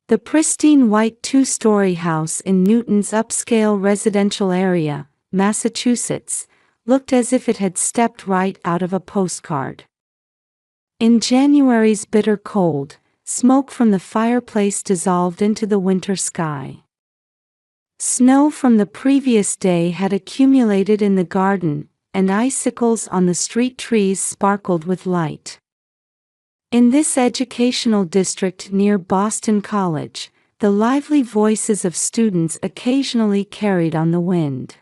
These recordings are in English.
The pristine white two-story house in Newton's upscale residential area, Massachusetts, looked as if it had stepped right out of a postcard. In January's bitter cold, smoke from the fireplace dissolved into the winter sky. Snow from the previous day had accumulated in the garden, and icicles on the street trees sparkled with light. In this educational district near Boston College, the lively voices of students occasionally carried on the wind.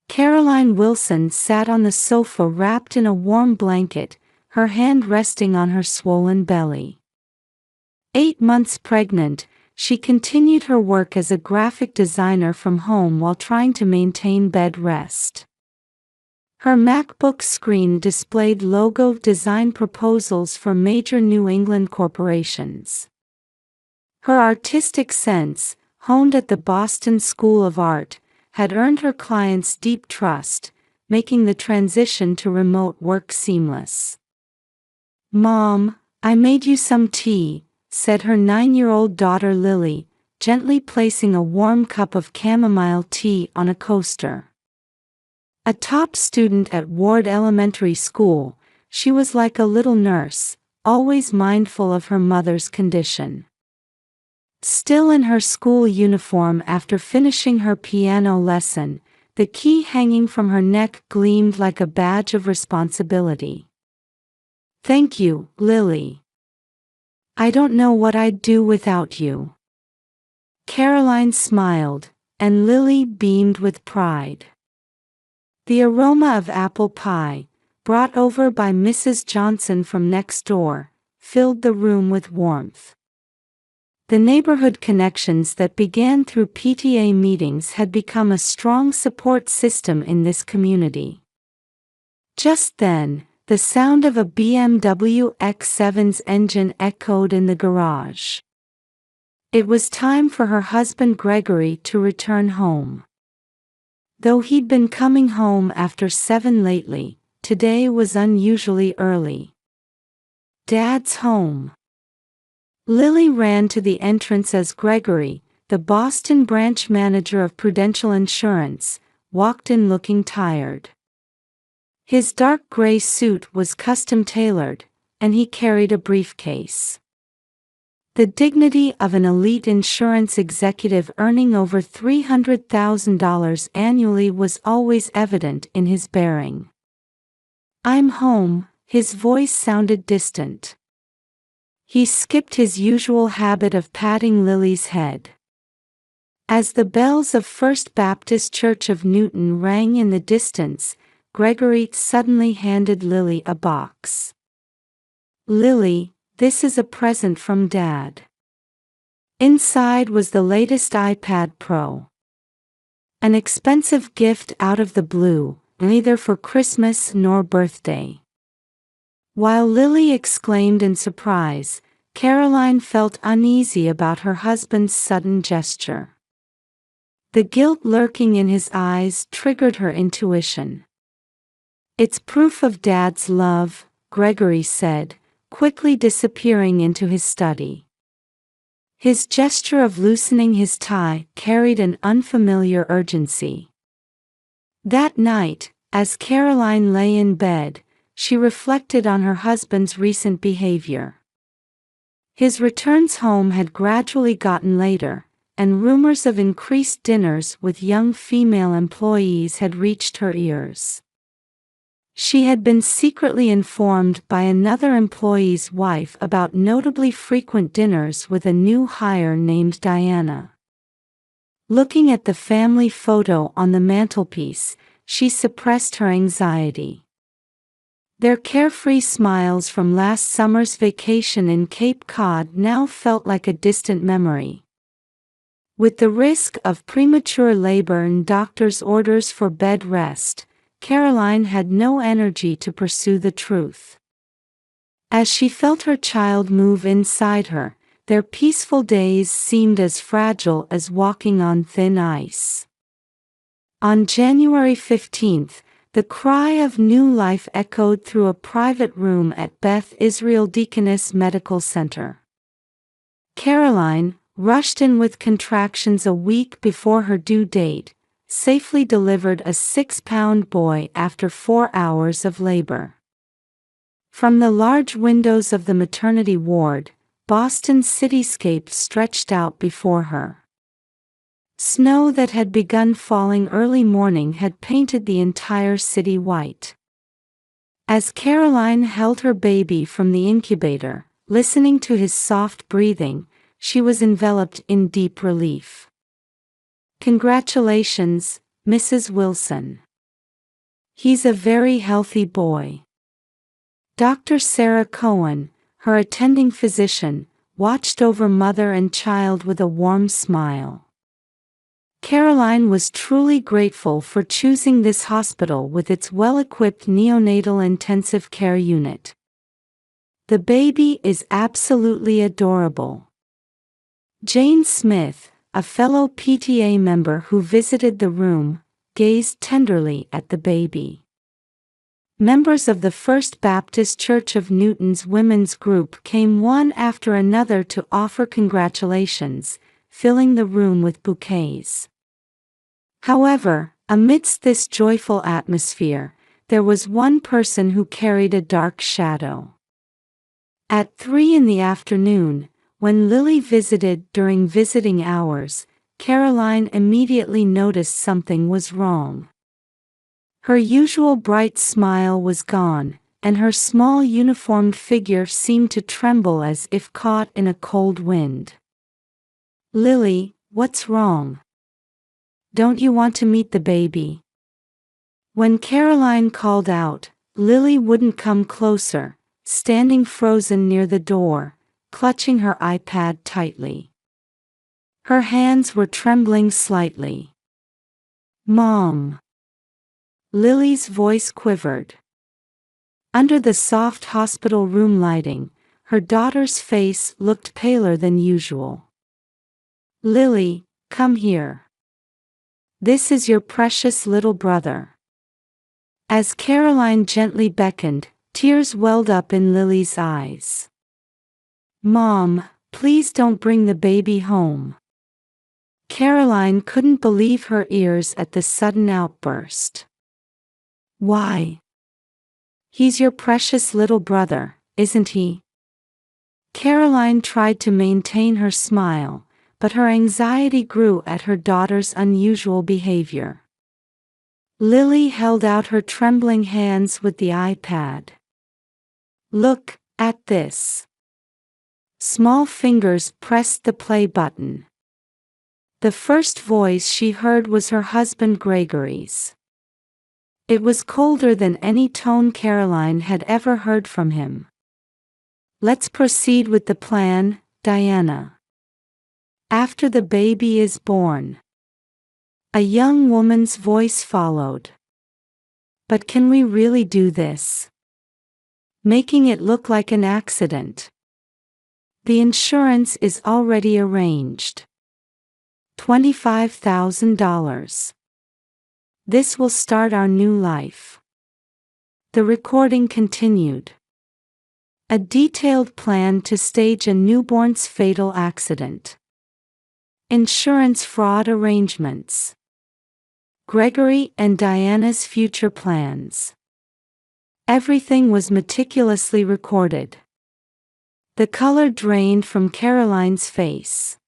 Caroline Wilson sat on the sofa wrapped in a warm blanket, her hand resting on her swollen belly. 8 months pregnant, she continued her work as a graphic designer from home while trying to maintain bed rest. Her MacBook screen displayed logo design proposals for major New England corporations. Her artistic sense, honed at the Boston School of Art, had earned her clients' deep trust, making the transition to remote work seamless. "Mom, I made you some tea," said her 9-year-old daughter Lily, gently placing a warm cup of chamomile tea on a coaster. A top student at Ward Elementary School, she was like a little nurse, always mindful of her mother's condition. Still in her school uniform after finishing her piano lesson, the key hanging from her neck gleamed like a badge of responsibility. "Thank you, Lily. I don't know what I'd do without you." Caroline smiled, and Lily beamed with pride. The aroma of apple pie, brought over by Mrs. Johnson from next door, filled the room with warmth. The neighborhood connections that began through PTA meetings had become a strong support system in this community. Just then, the sound of a BMW X7's engine echoed in the garage. It was time for her husband Gregory to return home. Though he'd been coming home after 7 lately, today was unusually early. "Dad's home." Lily ran to the entrance as Gregory, the Boston branch manager of Prudential Insurance, walked in looking tired. His dark gray suit was custom-tailored, and he carried a briefcase. The dignity of an elite insurance executive earning over $300,000 annually was always evident in his bearing. "I'm home," his voice sounded distant. He skipped his usual habit of patting Lily's head. As the bells of First Baptist Church of Newton rang in the distance, Gregory suddenly handed Lily a box. "Lily, this is a present from Dad." Inside was the latest iPad Pro. An expensive gift out of the blue, neither for Christmas nor birthday. While Lily exclaimed in surprise, Caroline felt uneasy about her husband's sudden gesture. The guilt lurking in his eyes triggered her intuition. "It's proof of Dad's love," Gregory said, quickly disappearing into his study. His gesture of loosening his tie carried an unfamiliar urgency. That night, as Caroline lay in bed, she reflected on her husband's recent behavior. His returns home had gradually gotten later, and rumors of increased dinners with young female employees had reached her ears. She had been secretly informed by another employee's wife about notably frequent dinners with a new hire named Diana. Looking at the family photo on the mantelpiece, she suppressed her anxiety. Their carefree smiles from last summer's vacation in Cape Cod now felt like a distant memory. With the risk of premature labor and doctor's orders for bed rest, Caroline had no energy to pursue the truth. As she felt her child move inside her, their peaceful days seemed as fragile as walking on thin ice. On January 15th, the cry of new life echoed through a private room at Beth Israel Deaconess Medical Center. Caroline, rushed in with contractions a week before her due date, safely delivered a 6-pound boy after 4 hours of labor. From the large windows of the maternity ward, Boston's cityscape stretched out before her. Snow that had begun falling early morning had painted the entire city white. As Caroline held her baby from the incubator, listening to his soft breathing, she was enveloped in deep relief. "Congratulations, Mrs. Wilson. He's a very healthy boy." Dr. Sarah Cohen, her attending physician, watched over mother and child with a warm smile. Caroline was truly grateful for choosing this hospital with its well-equipped neonatal intensive care unit. "The baby is absolutely adorable." Jane Smith, a fellow PTA member who visited the room, gazed tenderly at the baby. Members of the First Baptist Church of Newton's women's group came one after another to offer congratulations, filling the room with bouquets. However, amidst this joyful atmosphere, there was one person who carried a dark shadow. At 3 in the afternoon, when Lily visited during visiting hours, Caroline immediately noticed something was wrong. Her usual bright smile was gone, and her small uniformed figure seemed to tremble as if caught in a cold wind. "Lily, what's wrong? Don't you want to meet the baby?" When Caroline called out, Lily wouldn't come closer, standing frozen near the door, clutching her iPad tightly. Her hands were trembling slightly. "Mom." Lily's voice quivered. Under the soft hospital room lighting, her daughter's face looked paler than usual. "Lily, come here. This is your precious little brother." As Caroline gently beckoned, tears welled up in Lily's eyes. "Mom, please don't bring the baby home." Caroline couldn't believe her ears at the sudden outburst. "Why? He's your precious little brother, isn't he?" Caroline tried to maintain her smile, but her anxiety grew at her daughter's unusual behavior. Lily held out her trembling hands with the iPad. "Look at this." Small fingers pressed the play button. The first voice she heard was her husband Gregory's. It was colder than any tone Caroline had ever heard from him. "Let's proceed with the plan, Diana. After the baby is born." A young woman's voice followed. "But can we really do this? Making it look like an accident. The insurance is already arranged. $25,000. This will start our new life." The recording continued. A detailed plan to stage a newborn's fatal accident. Insurance fraud arrangements. Gregory and Diana's future plans. Everything was meticulously recorded. The color drained from Caroline's face.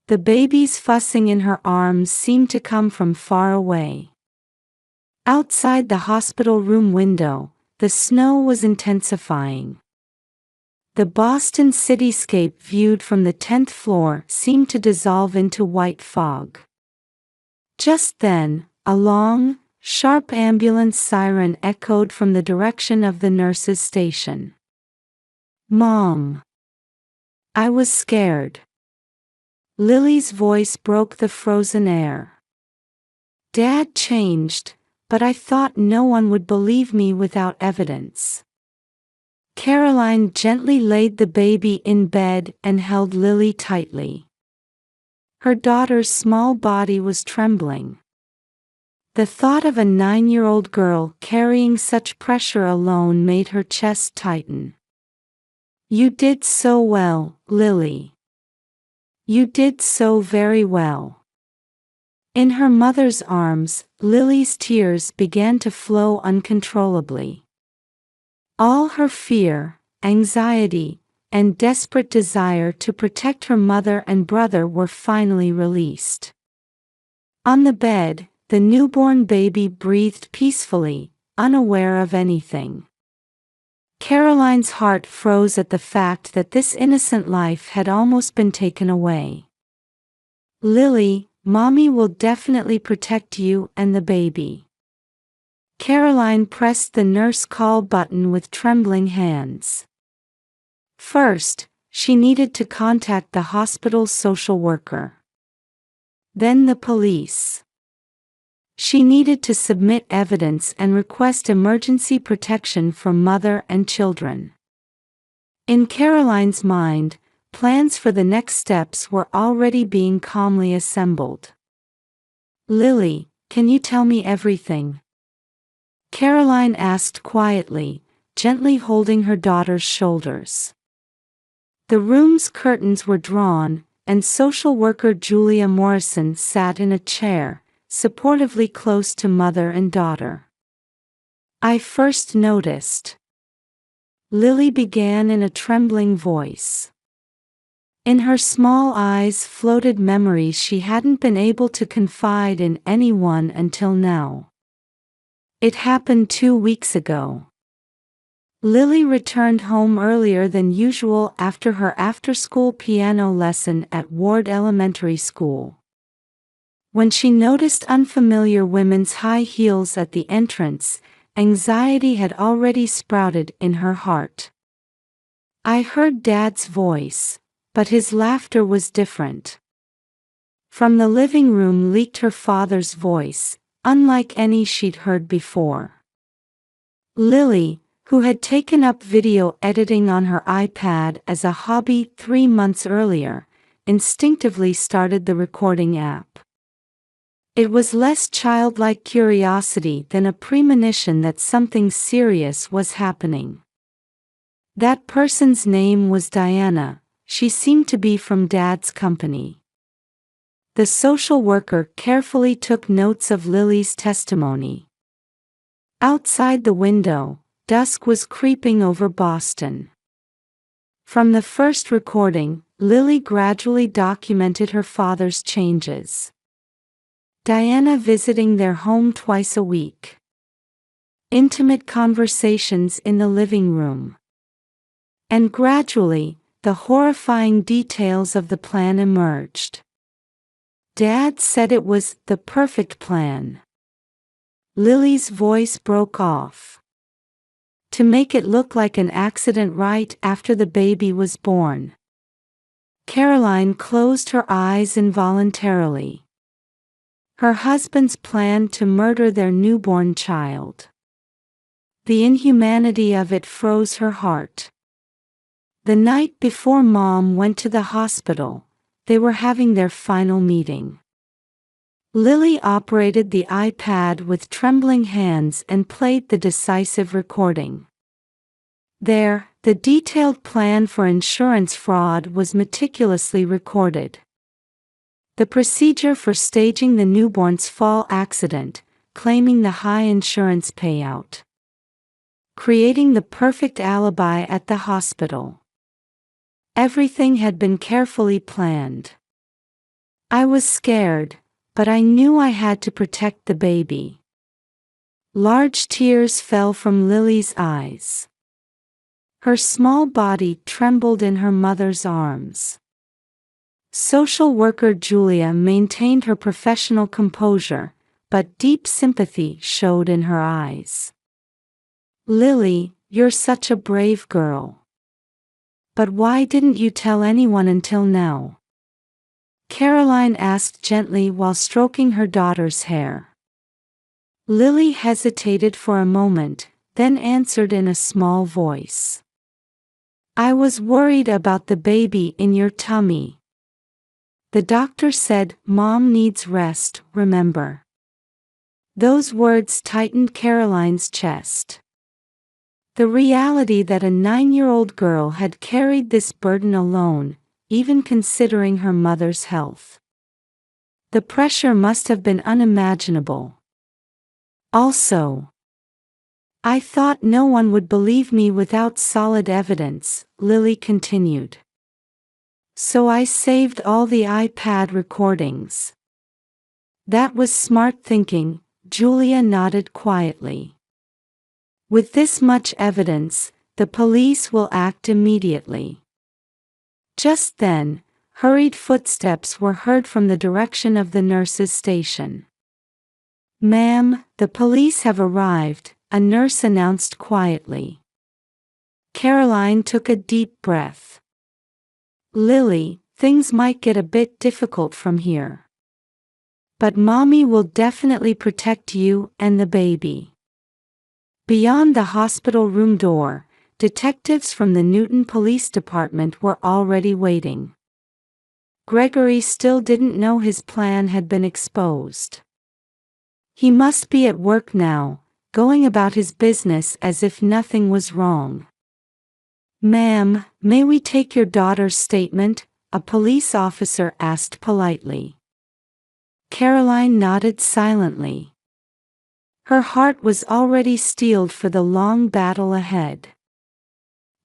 The baby's fussing in her arms seemed to come from far away. Outside the hospital room window, the snow was intensifying. The Boston cityscape viewed from the 10th floor seemed to dissolve into white fog. Just then, a long, sharp ambulance siren echoed from the direction of the nurse's station. "Mom. I was scared." Lily's voice broke the frozen air. "Dad changed, but I thought no one would believe me without evidence." Caroline gently laid the baby in bed and held Lily tightly. Her daughter's small body was trembling. The thought of a 9-year-old girl carrying such pressure alone made her chest tighten. "You did so well, Lily." You did so very well." In her mother's arms, Lily's tears began to flow uncontrollably. All her fear, anxiety, and desperate desire to protect her mother and brother were finally released. On the bed, the newborn baby breathed peacefully, unaware of anything. Caroline's heart froze at the fact that this innocent life had almost been taken away. "Lily, Mommy will definitely protect you and the baby." Caroline pressed the nurse call button with trembling hands. First, she needed to contact the hospital's social worker. Then the police. She needed to submit evidence and request emergency protection for mother and children. In Caroline's mind, plans for the next steps were already being calmly assembled. "Lily, can you tell me everything?" Caroline asked quietly, gently holding her daughter's shoulders. The room's curtains were drawn, and social worker Julia Morrison sat in a chair, supportively close to mother and daughter. "I first noticed," Lily began in a trembling voice. In her small eyes floated memories she hadn't been able to confide in anyone until now. "It happened 2 weeks ago." Lily returned home earlier than usual after her after-school piano lesson at Ward Elementary School. When she noticed unfamiliar women's high heels at the entrance, anxiety had already sprouted in her heart. "I heard Dad's voice, but his laughter was different." From the living room leaked her father's voice, unlike any she'd heard before. Lily, who had taken up video editing on her iPad as a hobby 3 months earlier, instinctively started the recording app. It was less childlike curiosity than a premonition that something serious was happening. That person's name was Diana. She seemed to be from Dad's company. The social worker carefully took notes of Lily's testimony. Outside the window, dusk was creeping over Boston. From the first recording, Lily gradually documented her father's changes. Diana visiting their home twice a week. Intimate conversations in the living room. And gradually, the horrifying details of the plan emerged. Dad said it was the perfect plan. Lily's voice broke off. To make it look like an accident right after the baby was born. Caroline closed her eyes involuntarily. Her husband's plan to murder their newborn child. The inhumanity of it froze her heart. The night before Mom went to the hospital, they were having their final meeting. Lily operated the iPad with trembling hands and played the decisive recording. There, the detailed plan for insurance fraud was meticulously recorded. The procedure for staging the newborn's fall accident, claiming the high insurance payout. Creating the perfect alibi at the hospital. Everything had been carefully planned. I was scared, but I knew I had to protect the baby. Large tears fell from Lily's eyes. Her small body trembled in her mother's arms. Social worker Julia maintained her professional composure, but deep sympathy showed in her eyes. "Lily, you're such a brave girl. But why didn't you tell anyone until now?" Caroline asked gently while stroking her daughter's hair. Lily hesitated for a moment, then answered in a small voice. "I was worried about the baby in your tummy. The doctor said Mom needs rest, remember?" Those words tightened Caroline's chest. The reality that a 9-year-old girl had carried this burden alone, even considering her mother's health. The pressure must have been unimaginable. Also, I thought no one would believe me without solid evidence, Lily continued. So I saved all the iPad recordings. That was smart thinking, Julia nodded quietly. With this much evidence, the police will act immediately. Just then, hurried footsteps were heard from the direction of the nurse's station. "Ma'am, the police have arrived," a nurse announced quietly. Caroline took a deep breath. "Lily, things might get a bit difficult from here. But Mommy will definitely protect you and the baby." Beyond the hospital room door, detectives from the Newton Police Department were already waiting. Gregory still didn't know his plan had been exposed. He must be at work now, going about his business as if nothing was wrong. "Ma'am, may we take your daughter's statement?" a police officer asked politely. Caroline nodded silently. Her heart was already steeled for the long battle ahead.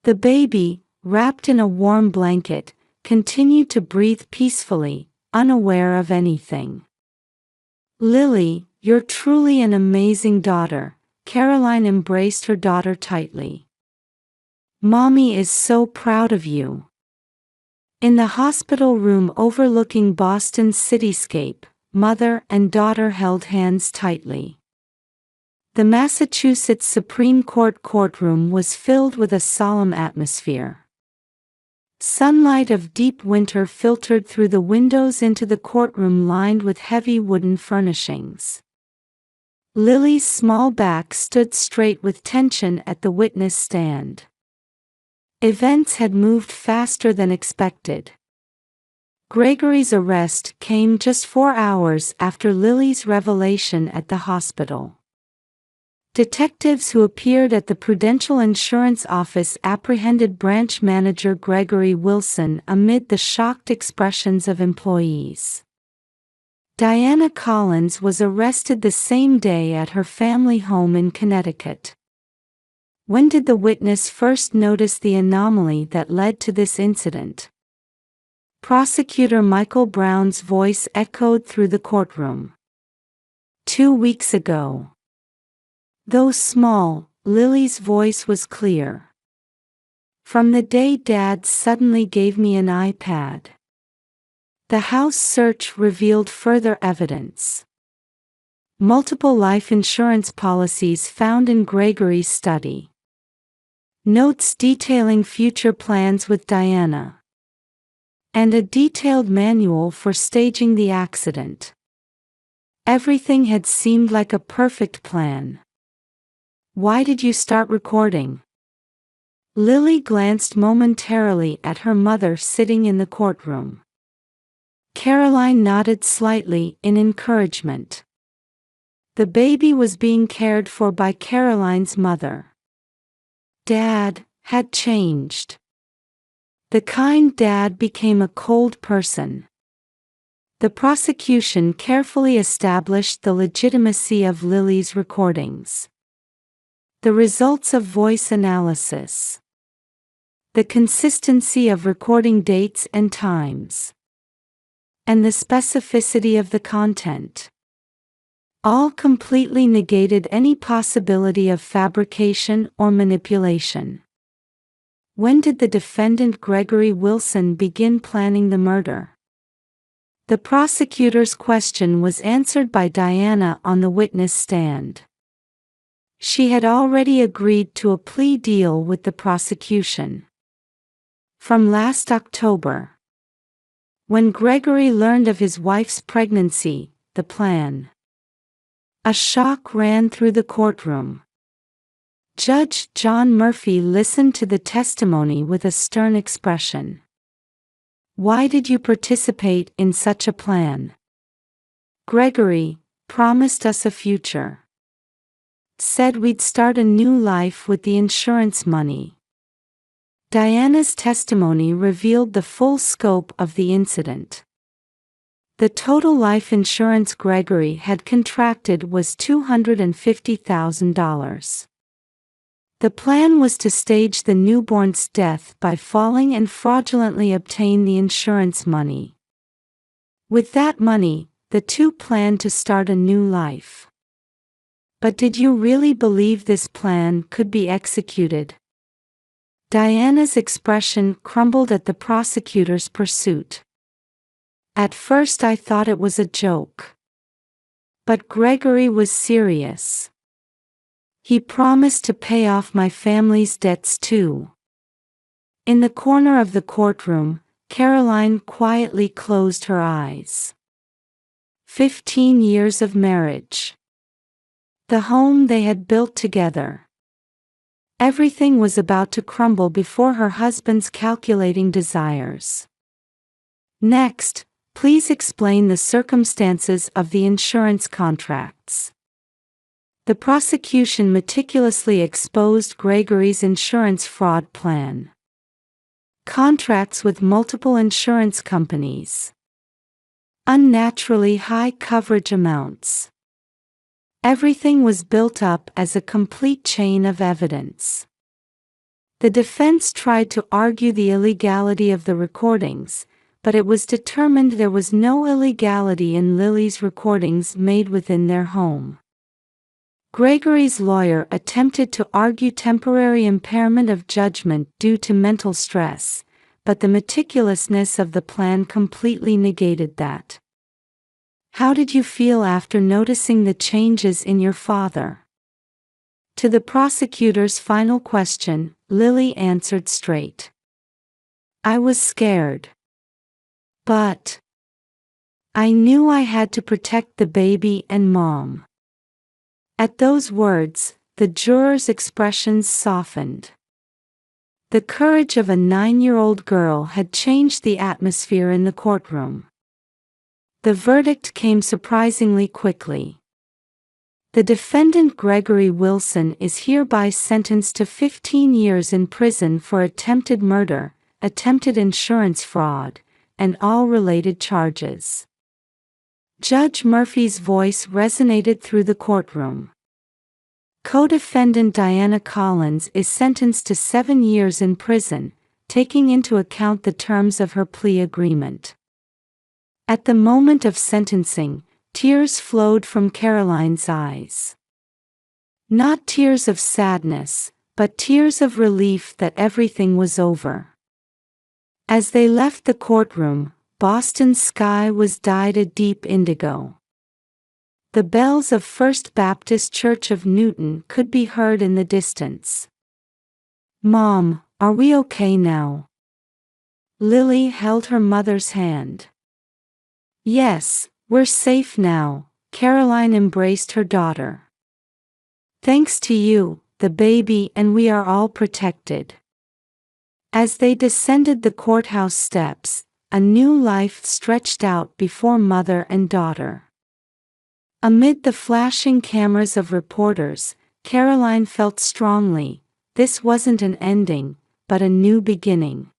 The baby, wrapped in a warm blanket, continued to breathe peacefully, unaware of anything. "Lily, you're truly an amazing daughter," Caroline embraced her daughter tightly. "Mommy is so proud of you." In the hospital room overlooking Boston's cityscape, mother and daughter held hands tightly. The Massachusetts Supreme Court courtroom was filled with a solemn atmosphere. Sunlight of deep winter filtered through the windows into the courtroom lined with heavy wooden furnishings. Lily's small back stood straight with tension at the witness stand. Events had moved faster than expected. Gregory's arrest came just 4 hours after Lily's revelation at the hospital. Detectives who appeared at the Prudential Insurance office apprehended branch manager Gregory Wilson amid the shocked expressions of employees. Diana Collins was arrested the same day at her family home in Connecticut. When did the witness first notice the anomaly that led to this incident? Prosecutor Michael Brown's voice echoed through the courtroom. 2 weeks ago. Though small, Lily's voice was clear. "From the day Dad suddenly gave me an iPad." The house search revealed further evidence. Multiple life insurance policies found in Gregory's study. Notes detailing future plans with Diana. And a detailed manual for staging the accident. Everything had seemed like a perfect plan. "Why did you start recording?" Lily glanced momentarily at her mother sitting in the courtroom. Caroline nodded slightly in encouragement. The baby was being cared for by Caroline's mother. Dad had changed. The kind dad became a cold person. The prosecution carefully established the legitimacy of Lily's recordings. The results of voice analysis. The consistency of recording dates and times. And the specificity of the content. All completely negated any possibility of fabrication or manipulation. When did the defendant Gregory Wilson begin planning the murder? The prosecutor's question was answered by Diana on the witness stand. She had already agreed to a plea deal with the prosecution. From last October. When Gregory learned of his wife's pregnancy, the plan. A shock ran through the courtroom. Judge John Murphy listened to the testimony with a stern expression. "Why did you participate in such a plan?" "Gregory promised us a future. Said we'd start a new life with the insurance money." Diana's testimony revealed the full scope of the incident. The total life insurance Gregory had contracted was $250,000. The plan was to stage the newborn's death by falling and fraudulently obtain the insurance money. With that money, the two planned to start a new life. But did you really believe this plan could be executed? Diana's expression crumbled at the prosecutor's pursuit. At first I thought it was a joke. But Gregory was serious. He promised to pay off my family's debts too. In the corner of the courtroom, Caroline quietly closed her eyes. 15 years of marriage. The home they had built together. Everything was about to crumble before her husband's calculating desires. Next, please explain the circumstances of the insurance contracts. The prosecution meticulously exposed Gregory's insurance fraud plan. Contracts with multiple insurance companies. Unnaturally high coverage amounts. Everything was built up as a complete chain of evidence. The defense tried to argue the illegality of the recordings, but it was determined there was no illegality in Lily's recordings made within their home. Gregory's lawyer attempted to argue temporary impairment of judgment due to mental stress, but the meticulousness of the plan completely negated that. How did you feel after noticing the changes in your father? To the prosecutor's final question, Lily answered straight. I was scared. But I knew I had to protect the baby and Mom. At those words, the jurors' expressions softened. The courage of a 9-year-old girl had changed the atmosphere in the courtroom. The verdict came surprisingly quickly. The defendant Gregory Wilson is hereby sentenced to 15 years in prison for attempted murder, attempted insurance fraud, and all related charges. Judge Murphy's voice resonated through the courtroom. Co-defendant Diana Collins is sentenced to 7 years in prison, taking into account the terms of her plea agreement. At the moment of sentencing, tears flowed from Caroline's eyes. Not tears of sadness, but tears of relief that everything was over. As they left the courtroom, Boston's sky was dyed a deep indigo. The bells of First Baptist Church of Newton could be heard in the distance. Mom, are we okay now? Lily held her mother's hand. Yes, we're safe now, Caroline embraced her daughter. Thanks to you, the baby and we are all protected. As they descended the courthouse steps, a new life stretched out before mother and daughter. Amid the flashing cameras of reporters, Caroline felt strongly, this wasn't an ending, but a new beginning.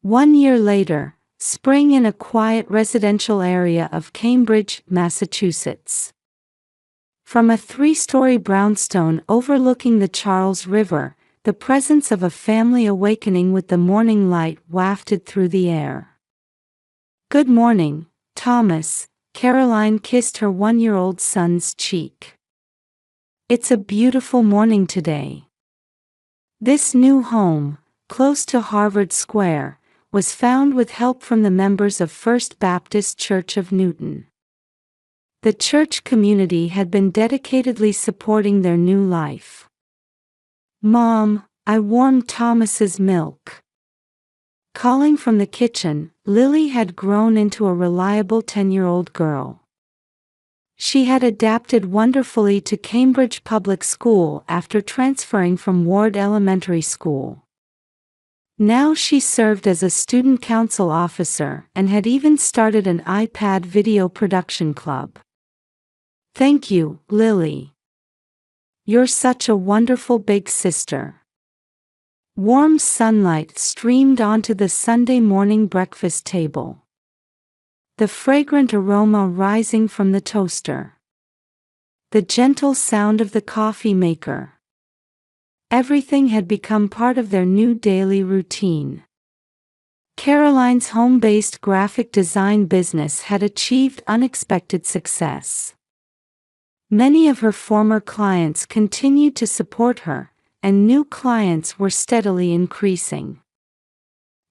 1 year later, spring in a quiet residential area of Cambridge, Massachusetts. From a 3-story brownstone overlooking the Charles River, the presence of a family awakening with the morning light wafted through the air. Good morning, Thomas, Caroline kissed her 1-year-old son's cheek. It's a beautiful morning today. This new home, close to Harvard Square, was found with help from the members of First Baptist Church of Newton. The church community had been dedicatedly supporting their new life. Mom, I warmed Thomas's milk. Calling from the kitchen, Lily had grown into a reliable 10-year-old girl. She had adapted wonderfully to Cambridge Public School after transferring from Ward Elementary School. Now she served as a student council officer and had even started an iPad video production club. Thank you, Lily. You're such a wonderful big sister. Warm sunlight streamed onto the Sunday morning breakfast table, the fragrant aroma rising from the toaster, the gentle sound of the coffee maker. Everything had become part of their new daily routine. Caroline's home-based graphic design business had achieved unexpected success. Many of her former clients continued to support her, and new clients were steadily increasing.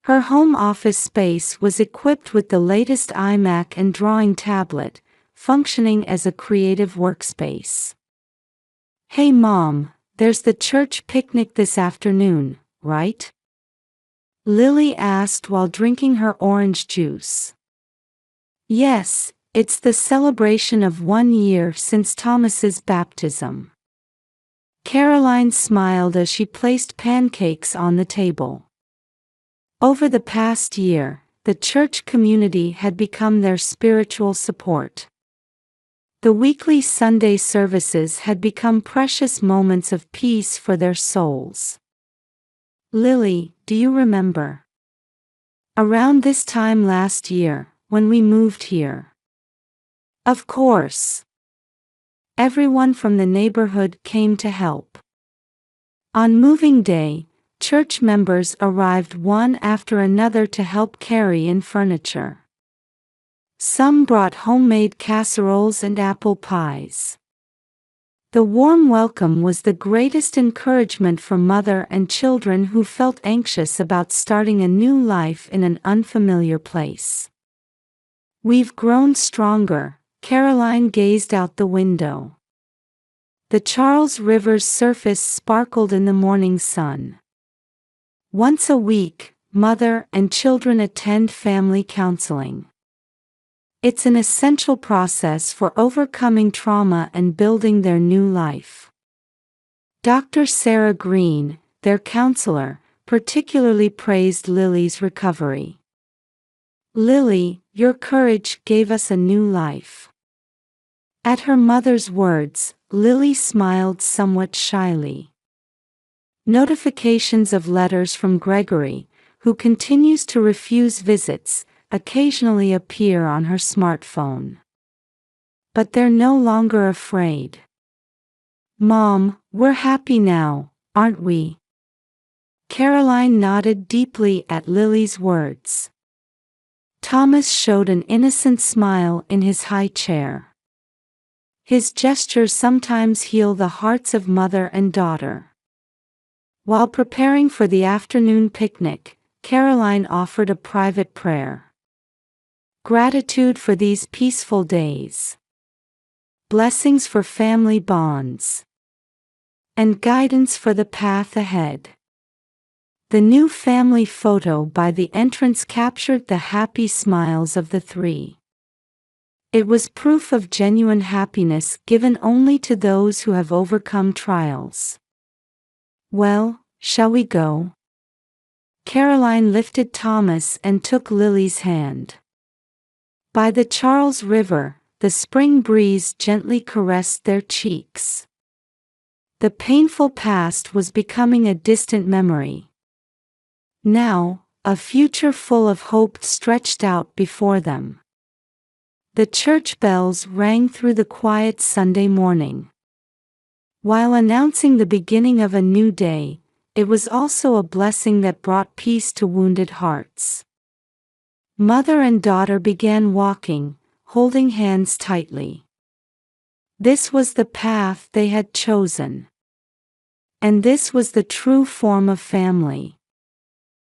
Her home office space was equipped with the latest iMac and drawing tablet, functioning as a creative workspace. "Hey Mom, there's the church picnic this afternoon, right?" Lily asked while drinking her orange juice. "Yes, it's the celebration of 1 year since Thomas's baptism." Caroline smiled as she placed pancakes on the table. Over the past year, the church community had become their spiritual support. The weekly Sunday services had become precious moments of peace for their souls. "Lily, do you remember? Around this time last year, when we moved here." "Of course." Everyone from the neighborhood came to help. On moving day, church members arrived one after another to help carry in furniture. Some brought homemade casseroles and apple pies. The warm welcome was the greatest encouragement for mother and children who felt anxious about starting a new life in an unfamiliar place. "We've grown stronger," Caroline gazed out the window. The Charles River's surface sparkled in the morning sun. Once a week, mother and children attend family counseling. It's an essential process for overcoming trauma and building their new life. Dr. Sarah Green, their counselor, particularly praised Lily's recovery. "Lily, your courage gave us a new life." At her mother's words, Lily smiled somewhat shyly. Notifications of letters from Gregory, who continues to refuse visits, occasionally appear on her smartphone. But they're no longer afraid. "Mom, we're happy now, aren't we?" Caroline nodded deeply at Lily's words. Thomas showed an innocent smile in his high chair. His gestures sometimes heal the hearts of mother and daughter. While preparing for the afternoon picnic, Caroline offered a private prayer. Gratitude for these peaceful days. Blessings for family bonds. And guidance for the path ahead. The new family photo by the entrance captured the happy smiles of the three. It was proof of genuine happiness given only to those who have overcome trials. "Well, shall we go?" Caroline lifted Thomas and took Lily's hand. By the Charles River, the spring breeze gently caressed their cheeks. The painful past was becoming a distant memory. Now, a future full of hope stretched out before them. The church bells rang through the quiet Sunday morning. While announcing the beginning of a new day, it was also a blessing that brought peace to wounded hearts. Mother and daughter began walking, holding hands tightly. This was the path they had chosen. And this was the true form of family.